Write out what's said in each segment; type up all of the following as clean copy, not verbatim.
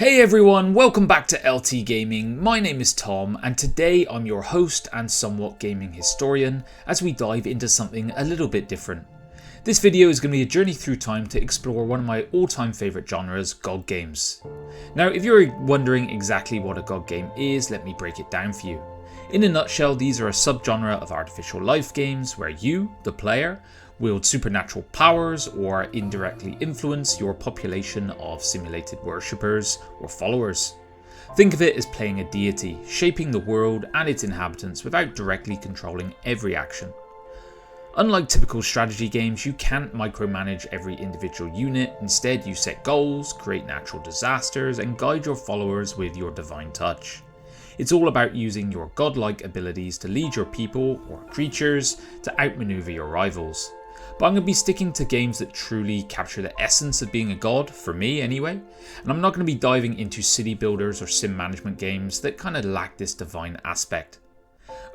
Hey everyone, welcome back to LT Gaming. My name is Tom and today I'm your host and somewhat gaming historian as we dive into something a little bit different. This video is going to be a journey through time to explore one of my all-time favourite genres, GOG games. Now if you're wondering exactly what a GOG game is, let me break it down for you. In a nutshell, these are a subgenre of artificial life games where you, the player, wield supernatural powers or indirectly influence your population of simulated worshippers or followers. Think of it as playing a deity, shaping the world and its inhabitants without directly controlling every action. Unlike typical strategy games, you can't micromanage every individual unit. Instead, you set goals, create natural disasters, and guide your followers with your divine touch. It's all about using your godlike abilities to lead your people or creatures to outmaneuver your rivals. But I'm going to be sticking to games that truly capture the essence of being a god, for me anyway, and I'm not going to be diving into city builders or sim management games that kind of lack this divine aspect.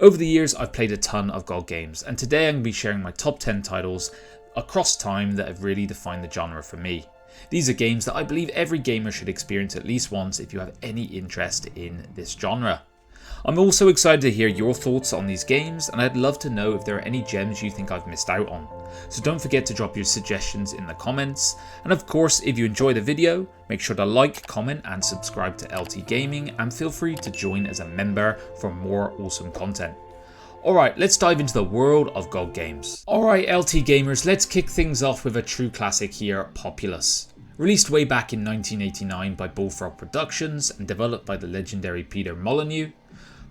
Over the years I've played a ton of GOG games, and today I'm going to be sharing my top 10 titles across time that have really defined the genre for me. These are games that I believe every gamer should experience at least once if you have any interest in this genre. I'm also excited to hear your thoughts on these games, and I'd love to know if there are any gems you think I've missed out on. So don't forget to drop your suggestions in the comments, and of course if you enjoy the video, make sure to like, comment and subscribe to LT Gaming, and feel free to join as a member for more awesome content. Alright, let's dive into the world of GOG games. Alright LT gamers, let's kick things off with a true classic here, Populous. Released way back in 1989 by Bullfrog Productions and developed by the legendary Peter Molyneux,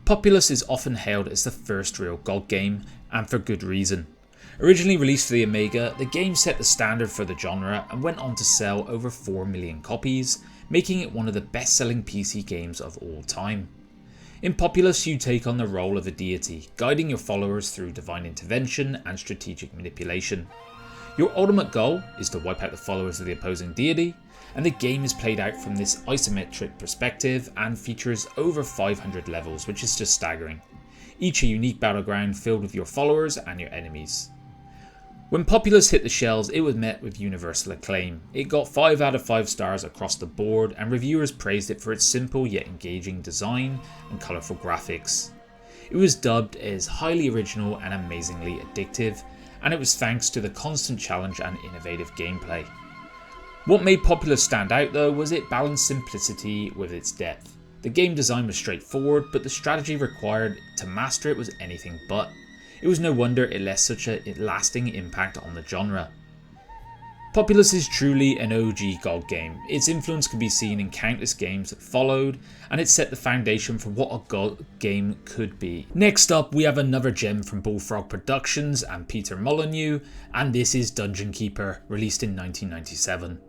Populous is often hailed as the first real GOG game, and for good reason. Originally released for the Amiga, the game set the standard for the genre and went on to sell over 4 million copies, making it one of the best-selling PC games of all time. In Populous, you take on the role of a deity, guiding your followers through divine intervention and strategic manipulation. Your ultimate goal is to wipe out the followers of the opposing deity, and the game is played out from this isometric perspective and features over 500 levels, which is just staggering. Each a unique battleground filled with your followers and your enemies. When Populous hit the shelves, it was met with universal acclaim. It got 5 out of 5 stars across the board, and reviewers praised it for its simple yet engaging design and colourful graphics. It was dubbed as highly original and amazingly addictive, and it was thanks to the constant challenge and innovative gameplay. What made Populous stand out though was it balanced simplicity with its depth. The game design was straightforward, but the strategy required to master it was anything but. It was no wonder it left such a lasting impact on the genre. Populous is truly an OG GOG game. Its influence can be seen in countless games that followed, and it set the foundation for what a GOG game could be. Next up, we have another gem from Bullfrog Productions and Peter Molyneux, and this is Dungeon Keeper, released in 1997.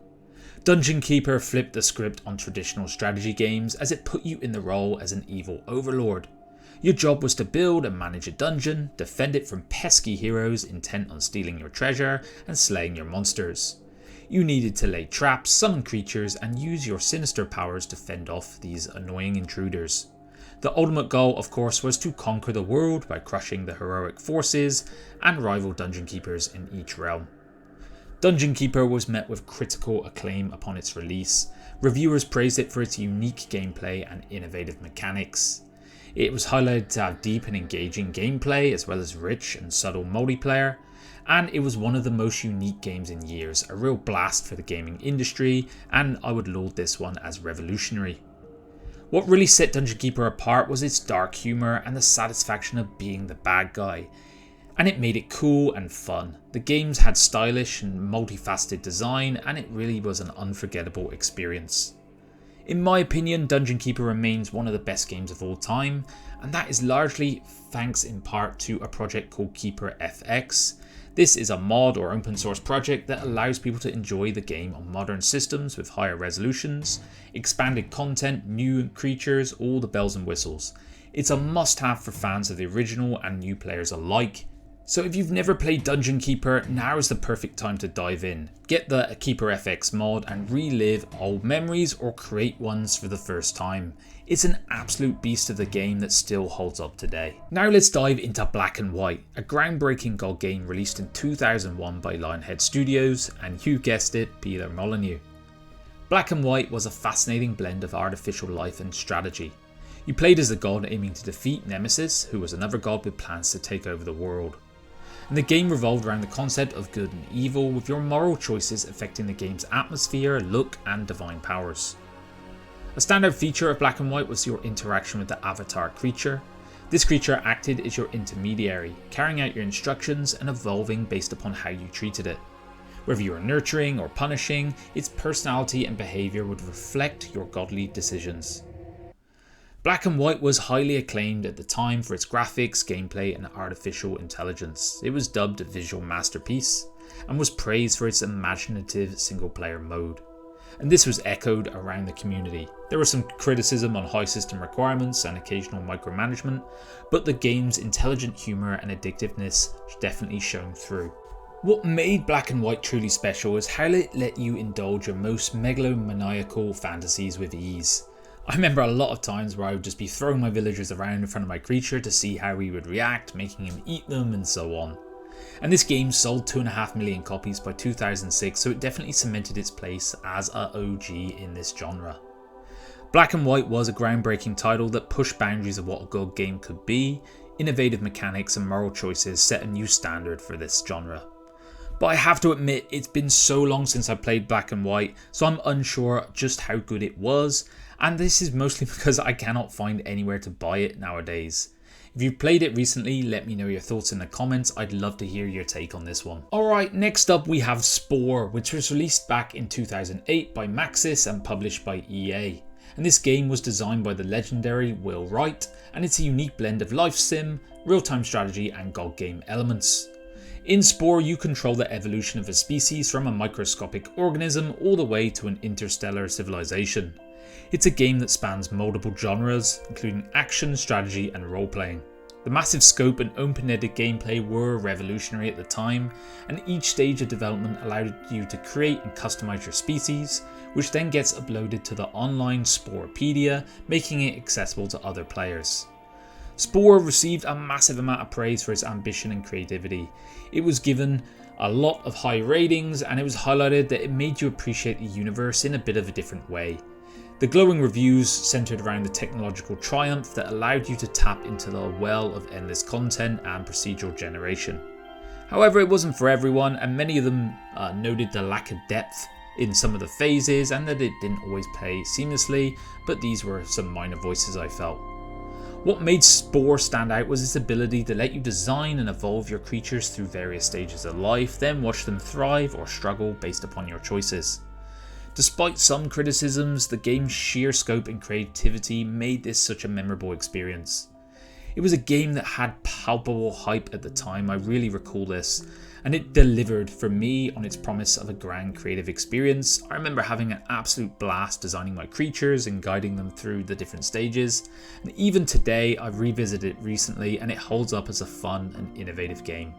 Dungeon Keeper flipped the script on traditional strategy games as it put you in the role as an evil overlord. Your job was to build and manage a dungeon, defend it from pesky heroes intent on stealing your treasure and slaying your monsters. You needed to lay traps, summon creatures, and use your sinister powers to fend off these annoying intruders. The ultimate goal, of course, was to conquer the world by crushing the heroic forces and rival dungeon keepers in each realm. Dungeon Keeper was met with critical acclaim upon its release. Reviewers praised it for its unique gameplay and innovative mechanics. It was highlighted to have deep and engaging gameplay as well as rich and subtle multiplayer, and it was one of the most unique games in years, a real blast for the gaming industry, and I would laud this one as revolutionary. What really set Dungeon Keeper apart was its dark humour and the satisfaction of being the bad guy, and it made it cool and fun. The games had stylish and multifaceted design, and it really was an unforgettable experience. In my opinion, Dungeon Keeper remains one of the best games of all time, and that is largely thanks in part to a project called Keeper FX. This is a mod or open source project that allows people to enjoy the game on modern systems with higher resolutions, expanded content, new creatures, all the bells and whistles. It's a must-have for fans of the original and new players alike. So if you've never played Dungeon Keeper, now is the perfect time to dive in. Get the Keeper FX mod and relive old memories or create ones for the first time. It's an absolute beast of the game that still holds up today. Now let's dive into Black and White, a groundbreaking GOG game released in 2001 by Lionhead Studios and you guessed it, Peter Molyneux. Black and White was a fascinating blend of artificial life and strategy. You played as a god aiming to defeat Nemesis, who was another god with plans to take over the world. And the game revolved around the concept of good and evil, with your moral choices affecting the game's atmosphere, look and divine powers. A standout feature of Black and White was your interaction with the avatar creature. This creature acted as your intermediary, carrying out your instructions and evolving based upon how you treated it. Whether you were nurturing or punishing, its personality and behaviour would reflect your godly decisions. Black and White was highly acclaimed at the time for its graphics, gameplay and artificial intelligence. It was dubbed a visual masterpiece and was praised for its imaginative single-player mode. And this was echoed around the community. There was some criticism on high system requirements and occasional micromanagement, but the game's intelligent humour and addictiveness definitely shone through. What made Black and White truly special is how it let you indulge your most megalomaniacal fantasies with ease. I remember a lot of times where I would just be throwing my villagers around in front of my creature to see how he would react, making him eat them and so on. And this game sold 2.5 million copies by 2006, so it definitely cemented its place as a OG in this genre. Black and White was a groundbreaking title that pushed boundaries of what a good game could be. Innovative mechanics and moral choices set a new standard for this genre. But I have to admit, it's been so long since I played Black and White, so I'm unsure just how good it was, and this is mostly because I cannot find anywhere to buy it nowadays. If you've played it recently, let me know your thoughts in the comments. I'd love to hear your take on this one. Alright, next up we have Spore, which was released back in 2008 by Maxis and published by EA. And this game was designed by the legendary Will Wright, and it's a unique blend of life sim, real-time strategy and god game elements. In Spore, you control the evolution of a species from a microscopic organism all the way to an interstellar civilization. It's a game that spans multiple genres, including action, strategy and role-playing. The massive scope and open-ended gameplay were revolutionary at the time, and each stage of development allowed you to create and customize your species, which then gets uploaded to the online Sporepedia, making it accessible to other players. Spore received a massive amount of praise for its ambition and creativity. It was given a lot of high ratings, and it was highlighted that it made you appreciate the universe in a bit of a different way. The glowing reviews centered around the technological triumph that allowed you to tap into the well of endless content and procedural generation. However, it wasn't for everyone, and many of them noted the lack of depth in some of the phases and that it didn't always play seamlessly, but these were some minor voices I felt. What made Spore stand out was its ability to let you design and evolve your creatures through various stages of life, then watch them thrive or struggle based upon your choices. Despite some criticisms, the game's sheer scope and creativity made this such a memorable experience. It was a game that had palpable hype at the time, I really recall this, and it delivered for me on its promise of a grand creative experience. I remember having an absolute blast designing my creatures and guiding them through the different stages, and even today I've revisited it recently and it holds up as a fun and innovative game.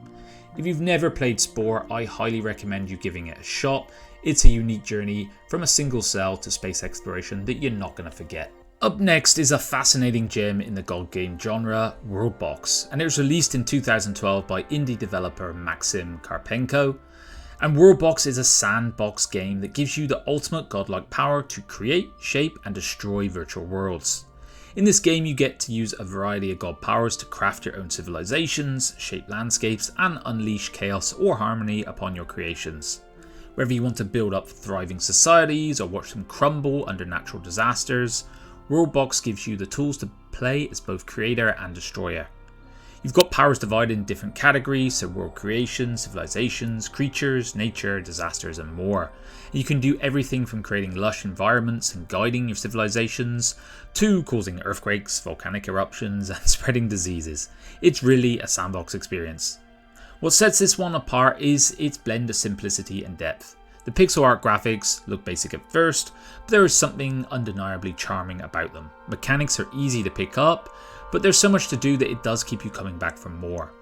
If you've never played Spore, I highly recommend you giving it a shot. It's a unique journey from a single cell to space exploration that you're not going to forget. Up next is a fascinating gem in the god game genre, WorldBox, and it was released in 2012 by indie developer Maxim Karpenko. And WorldBox is a sandbox game that gives you the ultimate godlike power to create, shape and destroy virtual worlds. In this game you get to use a variety of god powers to craft your own civilizations, shape landscapes and unleash chaos or harmony upon your creations. Whether you want to build up thriving societies or watch them crumble under natural disasters, WorldBox gives you the tools to play as both creator and destroyer. You've got powers divided in different categories, so world creation, civilizations, creatures, nature, disasters and more. And you can do everything from creating lush environments and guiding your civilizations, to causing earthquakes, volcanic eruptions and spreading diseases. It's really a sandbox experience. What sets this one apart is its blend of simplicity and depth. The pixel art graphics look basic at first, but there is something undeniably charming about them. Mechanics are easy to pick up, but there's so much to do that it does keep you coming back for more.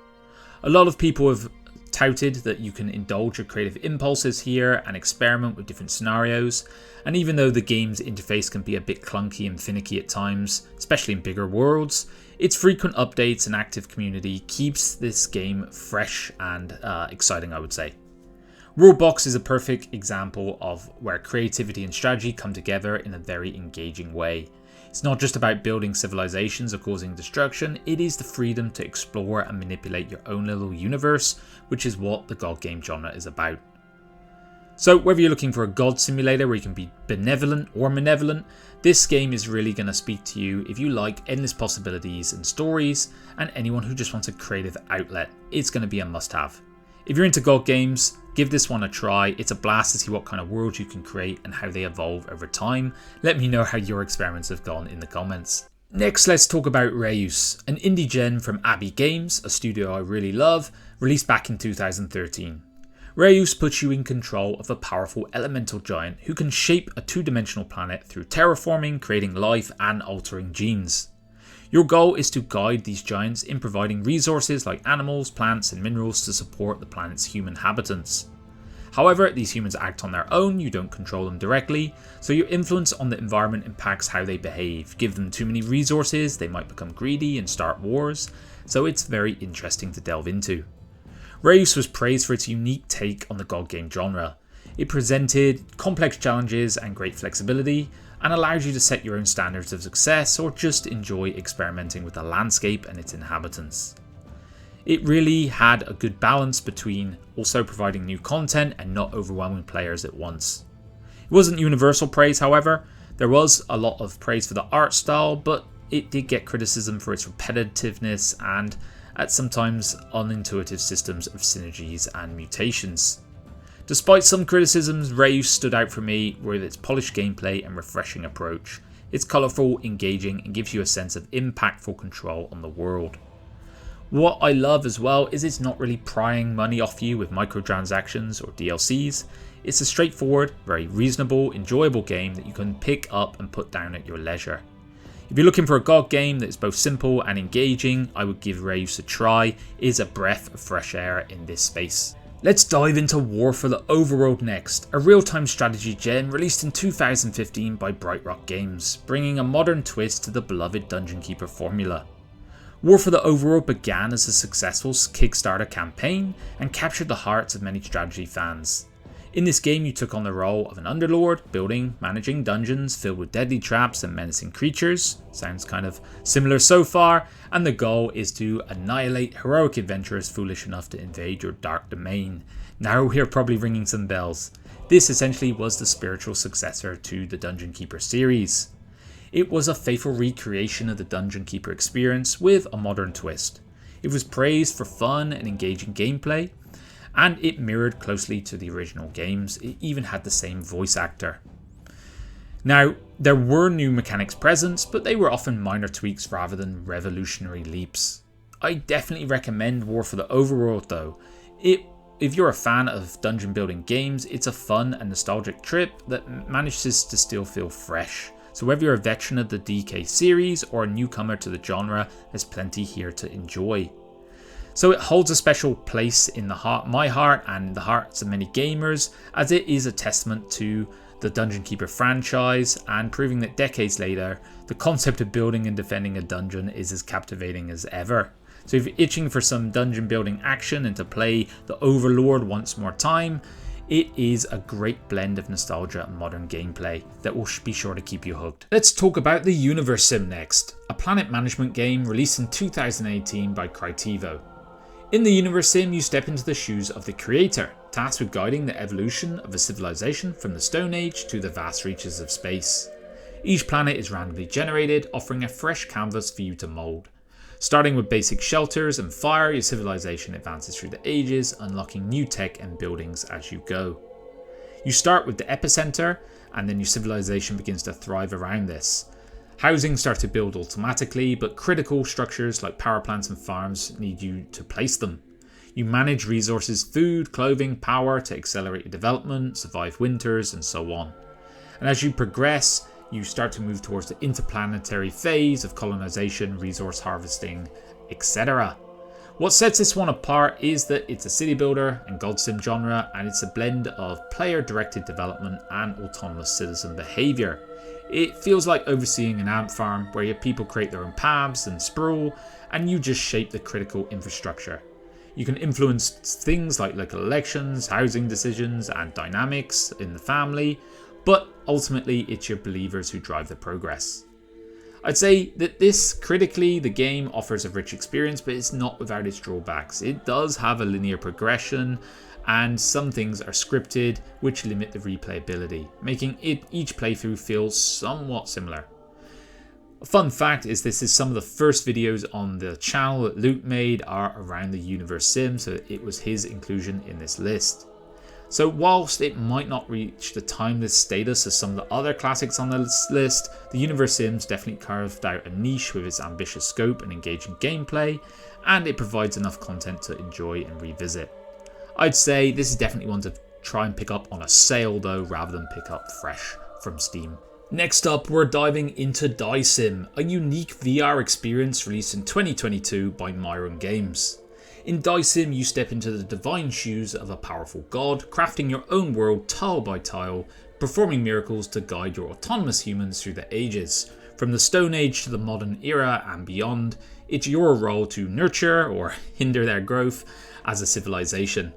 A lot of people have touted that you can indulge your creative impulses here and experiment with different scenarios, and even though the game's interface can be a bit clunky and finicky at times, especially in bigger worlds, its frequent updates and active community keeps this game fresh and exciting, I would say. WorldBox is a perfect example of where creativity and strategy come together in a very engaging way. It's not just about building civilizations or causing destruction, it is the freedom to explore and manipulate your own little universe, which is what the god game genre is about. So whether you're looking for a god simulator where you can be benevolent or malevolent, this game is really going to speak to you if you like endless possibilities and stories, and anyone who just wants a creative outlet. It's going to be a must-have. If you're into god games, give this one a try. It's a blast to see what kind of worlds you can create and how they evolve over time. Let me know how your experiments have gone in the comments. Next, let's talk about Reus, an indie gem from Abbey Games, a studio I really love, released back in 2013. Reus puts you in control of a powerful elemental giant who can shape a two-dimensional planet through terraforming, creating life and altering genes. Your goal is to guide these giants in providing resources like animals, plants and minerals to support the planet's human inhabitants. However, these humans act on their own, you don't control them directly, so your influence on the environment impacts how they behave. Give them too many resources, they might become greedy and start wars, so it's very interesting to delve into. Reus was praised for its unique take on the god game genre. It presented complex challenges and great flexibility, and allows you to set your own standards of success or just enjoy experimenting with the landscape and its inhabitants. It really had a good balance between also providing new content and not overwhelming players at once. It wasn't universal praise, however. There was a lot of praise for the art style, but it did get criticism for its repetitiveness and at sometimes unintuitive systems of synergies and mutations. Despite some criticisms, Reus stood out for me with its polished gameplay and refreshing approach. It's colourful, engaging, and gives you a sense of impactful control on the world. What I love as well is it's not really prying money off you with microtransactions or DLCs. It's a straightforward, very reasonable, enjoyable game that you can pick up and put down at your leisure. If you're looking for a god game that is both simple and engaging, I would give Reus a try. It is a breath of fresh air in this space. Let's dive into War for the Overworld next, a real-time strategy gem released in 2015 by Bright Rock Games, bringing a modern twist to the beloved Dungeon Keeper formula. War for the Overworld began as a successful Kickstarter campaign and captured the hearts of many strategy fans. In this game you took on the role of an underlord, managing dungeons filled with deadly traps and menacing creatures. Sounds kind of similar so far, and the goal is to annihilate heroic adventurers foolish enough to invade your dark domain. Now we're probably ringing some bells. This essentially was the spiritual successor to the Dungeon Keeper series. It was a faithful recreation of the Dungeon Keeper experience with a modern twist. It was praised for fun and engaging gameplay, and it mirrored closely to the original games. It even had the same voice actor. Now, there were new mechanics present, but they were often minor tweaks rather than revolutionary leaps. I definitely recommend War for the Overworld though. If you're a fan of dungeon building games, it's a fun and nostalgic trip that manages to still feel fresh. So whether you're a veteran of the DK series or a newcomer to the genre, there's plenty here to enjoy. So it holds a special place in my heart and the hearts of many gamers, as it is a testament to the Dungeon Keeper franchise and proving that decades later, the concept of building and defending a dungeon is as captivating as ever. So if you're itching for some dungeon building action and to play the Overlord once more time, it is a great blend of nostalgia and modern gameplay that will be sure to keep you hooked. Let's talk about the Universim next, a planet management game released in 2018 by Critevo. In the Universim, you step into the shoes of the creator, tasked with guiding the evolution of a civilization from the Stone Age to the vast reaches of space. Each planet is randomly generated, offering a fresh canvas for you to mould. Starting with basic shelters and fire, your civilization advances through the ages, unlocking new tech and buildings as you go. You start with the epicenter, and then your civilization begins to thrive around this. Housing starts to build automatically, but critical structures like power plants and farms need you to place them. You manage resources, food, clothing, power to accelerate your development, survive winters, and so on. And as you progress, you start to move towards the interplanetary phase of colonization, resource harvesting, etc. What sets this one apart is that it's a city builder and god sim genre, and it's a blend of player-directed development and autonomous citizen behavior. It feels like overseeing an ant farm where your people create their own paths and sprawl, and you just shape the critical infrastructure. You can influence things like local elections, housing decisions, and dynamics in the family, but ultimately it's your believers who drive the progress. I'd say that critically, the game offers a rich experience, but it's not without its drawbacks. It does have a linear progression, and some things are scripted, which limit the replayability, making each playthrough feel somewhat similar. A fun fact is this is some of the first videos on the channel that Luke made are around the Universim, so it was his inclusion in this list. So whilst it might not reach the timeless status of some of the other classics on this list, the Universim's definitely carved out a niche with its ambitious scope and engaging gameplay, and it provides enough content to enjoy and revisit. I'd say this is definitely one to try and pick up on a sale though, rather than pick up fresh from Steam. Next up, we're diving into Deisim, a unique VR experience released in 2022 by Myron Games. In Deisim, you step into the divine shoes of a powerful god, crafting your own world tile by tile, performing miracles to guide your autonomous humans through the ages. From the Stone Age to the modern era and beyond, it's your role to nurture or hinder their growth as a civilization.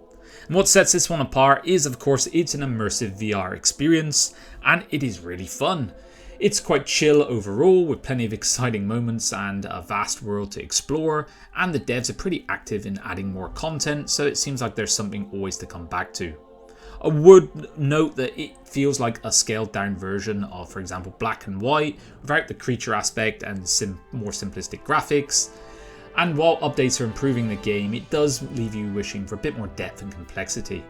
And what sets this one apart is, of course, it's an immersive VR experience, and it is really fun. It's quite chill overall, with plenty of exciting moments and a vast world to explore, and the devs are pretty active in adding more content, so it seems like there's something always to come back to. I would note that it feels like a scaled down version of, for example, Black and White, without the creature aspect and more simplistic graphics. And while updates are improving the game, it does leave you wishing for a bit more depth and complexity.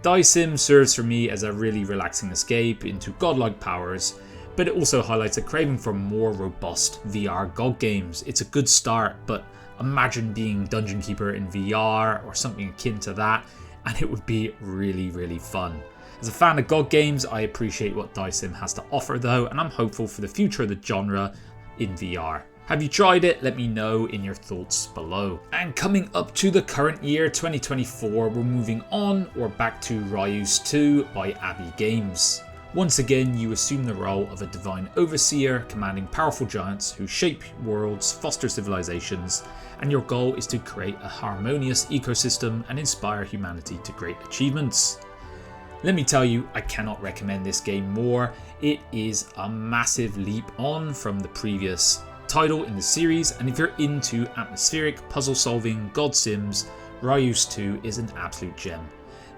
Deisim serves for me as a really relaxing escape into godlike powers, but it also highlights a craving for more robust VR god games. It's a good start, but imagine being Dungeon Keeper in VR or something akin to that, and it would be really, really fun. As a fan of god games, I appreciate what Deisim has to offer though, and I'm hopeful for the future of the genre in VR. Have you tried it? Let me know in your thoughts below. And coming up to the current year, 2024, we're moving on or back to Reus 2 by Abbey Games. Once again, you assume the role of a divine overseer, commanding powerful giants who shape worlds, foster civilizations, and your goal is to create a harmonious ecosystem and inspire humanity to great achievements. Let me tell you, I cannot recommend this game more. It is a massive leap on from the previous title in the series, and if you're into atmospheric puzzle solving god sims, Reus 2 is an absolute gem.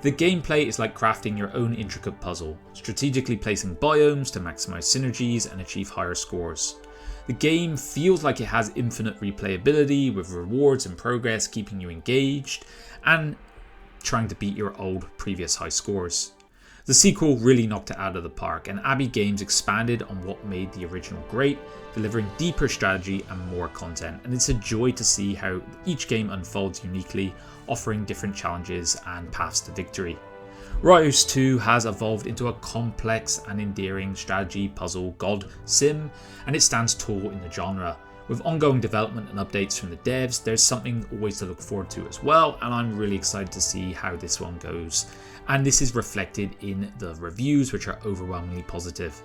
The gameplay is like crafting your own intricate puzzle, strategically placing biomes to maximize synergies and achieve higher scores. The game feels like it has infinite replayability, with rewards and progress keeping you engaged and trying to beat your old previous high scores. The sequel really knocked it out of the park, and Abbey Games expanded on what made the original great, delivering deeper strategy and more content, and it's a joy to see how each game unfolds uniquely, offering different challenges and paths to victory. Reus 2 has evolved into a complex and endearing strategy puzzle god sim, and it stands tall in the genre. With ongoing development and updates from the devs, there's something always to look forward to as well, and I'm really excited to see how this one goes. And this is reflected in the reviews, which are overwhelmingly positive.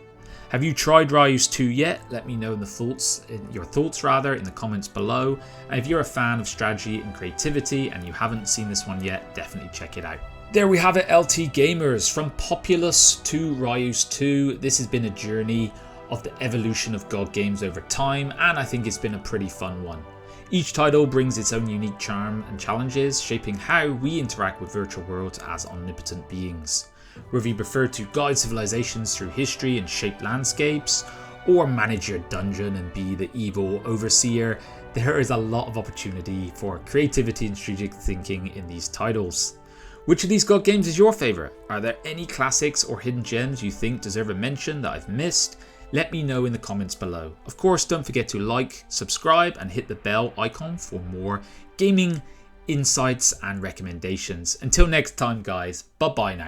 Have you tried Reus 2 yet? Let me know your thoughts in the comments below. And if you're a fan of strategy and creativity and you haven't seen this one yet, definitely check it out. There we have it, LT Gamers. From Populous to Reus 2, this has been a journey of the evolution of god games over time, and I think it's been a pretty fun one. Each title brings its own unique charm and challenges, shaping how we interact with virtual worlds as omnipotent beings. Whether you prefer to guide civilizations through history and shape landscapes, or manage your dungeon and be the evil overseer, there is a lot of opportunity for creativity and strategic thinking in these titles. Which of these god games is your favourite? Are there any classics or hidden gems you think deserve a mention that I've missed? Let me know in the comments below. Of course, don't forget to like, subscribe and hit the bell icon for more gaming insights and recommendations. Until next time guys, bye bye now.